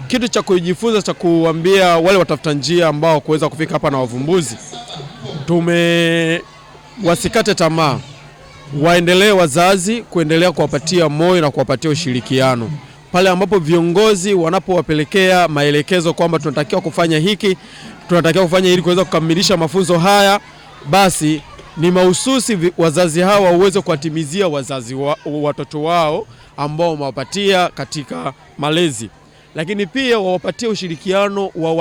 kitu cha kujifunza cha kuambia wale watafuta njia ambao kuweza kufika hapa na wavumbuzi, wasikate tamaa, waendelee wazazi kuendelea kuwapatia moyo na kuwapatia ushirikiano. Pale ambapo viongozi wanapowapelekea maelekezo kwamba tunatakiwa kufanya hiki, tunatakiwa kufanya ili kuweza kukamilisha mafunzo haya, basi ni mahususi wazazi hawa waweze kuwatimizia watoto wao ambao wamewapatia katika malezi. Lakini pia wawapatie ushirikiano wa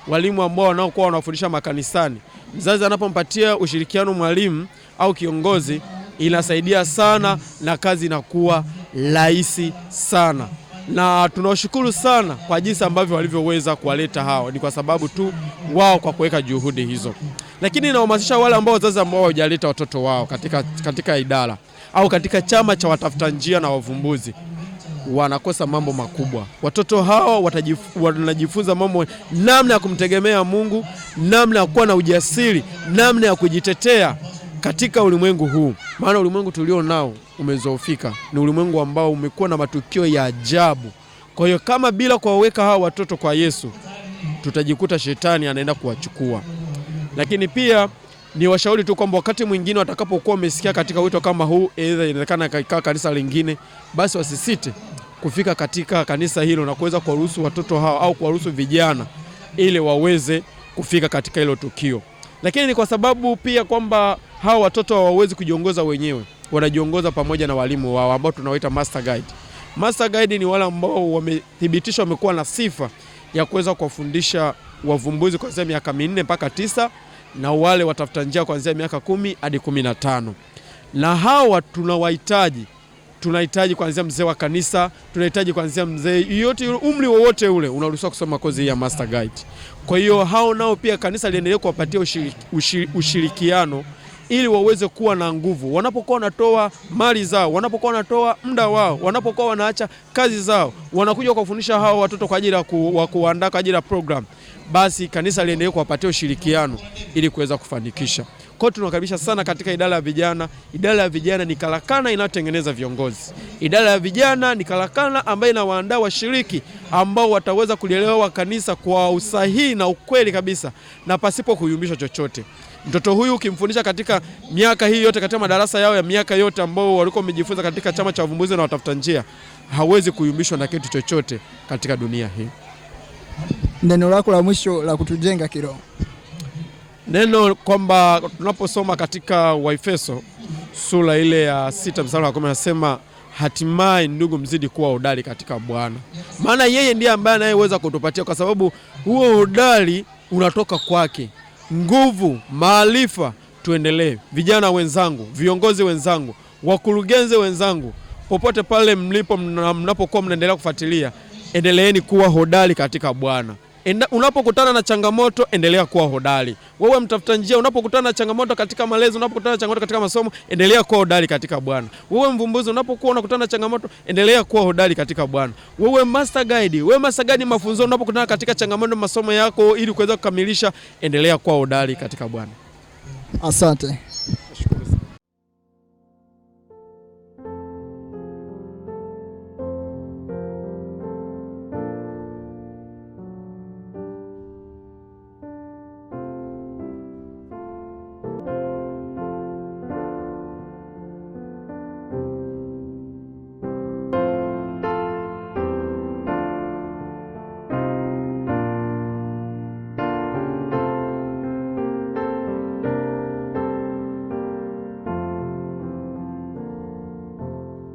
walimu ambao wanaokuwa wanafundisha makanisani. Mzazi anapompatia ushirikiano mwalimu au kiongozi, inasaidia sana na kazi inakuwa rahisi sana. Na tunawashukuru sana kwa jinsi ambavyo walivyoweza kuwaleta hao, ni kwa sababu tu wao kwa kuweka juhudi hizo. Lakini nahamasisha wale ambao wazazi ambao hawajaleta watoto wao katika idara au katika chama cha watafuta njia na wavumbuzi, wanakosa mambo makubwa. Watoto hao wanajifunza mambo, namna ya kumtegemea Mungu, namna ya kuwa na ujasiri, namna ya kujitetea katika ulimwengu huu. Maana ulimwengu tulio nao umezoofika, ni ulimwengu ambao umekuwa na matukio ya ajabu. Kwa hiyo kama bila kuwaweka hao watoto kwa Yesu, tutajikuta shetani anaenda kuwachukua. Lakini pia ni washauri tu kwamba wakati mwingine watakapokuwa wamesikia katika wito kama huu, aidha inaonekana katika kanisa lingine, basi wasisite kufika katika kanisa hilo na kuweza kuwaruhusu watoto hao au kuwaruhusu vijana ili waweze kufika katika hilo tukio. Lakini ni kwa sababu pia kwamba hao watoto hawawezi kujiongoza wenyewe, wanajiongoza pamoja na walimu wao ambao tunawaita master guide. Master guide ni wale ambao wamethibitishwa wamekuwa na sifa ya kuweza kuwafundisha wavumbuzi kuanzia miaka 4 mpaka 9, na wale watafuta njia kuanzia miaka 10 hadi 15. Na hawa tunahitaji kuanzia mzee wa kanisa, tunahitaji kuanzia mzee yote, umri wowote ule unaruhusiwa kusoma kozi ya master guide. Kwa hiyo hao nao pia kanisa liendelee kuwapatia ushirikiano ili waweze kuwa na nguvu. Wanapokuwa wanatoa mali zao, wanapokuwa wanatoa muda wao, wanapokuwa wanaacha kazi zao, wanakuja kufundisha hao watoto kwa ajili ya kuandaa kwa ajili ya program, basi kanisa liendelee kuwapatia ushirikiano ili kuweza kufanikisha. Kwa hiyo tunakaribisha sana katika idara ya vijana. Idara ya vijana ni karakana inayotengeneza viongozi. Idara ya vijana ni karakana ambayo inawaandaa washiriki ambao wataweza kulielewa kanisa kwa usahihi na ukweli kabisa na pasipo kuyumbishwa chochote. Mtoto huyu ukimfundisha katika miaka hii yote, katika madarasa yao ya miaka yote ambao walikuwa wamejifunza katika chama cha wavumbuzi na watafuta njia, hawezi kuyumbishwa na kitu chochote katika dunia hii. Neno lako la mwisho la kutujenga kiroho. Neno kwamba tunaposoma katika Waefeso sura ile ya 6 mstari wa 10 nasema, hatimaye ndugu mzidi kuwa hodari katika Bwana. Maana yeye ndiye ambaye anayeweza kutupatia, kwa sababu huo hodari unatoka kwake. Nguvu, maarifa, tuendelee. Vijana wenzangu, viongozi wenzangu, wakurugenzi wenzangu, popote pale mlipo mnapokuwa mnaendelea kufuatilia, endeleeni kuwa hodari katika Bwana. Unapokutana na changamoto, endelea kuwa hodari. Wewe mtafuta njia, unapokutana na changamoto katika malezi, unapokutana na changamoto katika masomo, endelea kuwa hodari katika Bwana. Wewe mvumbuzi, unapokuwa unakutana na changamoto, endelea kuwa hodari katika Bwana. Wewe master guide mafunzo, unapokutana katika changamoto masomo yako ili kuweza kukamilisha, endelea kuwa hodari katika Bwana. Asante.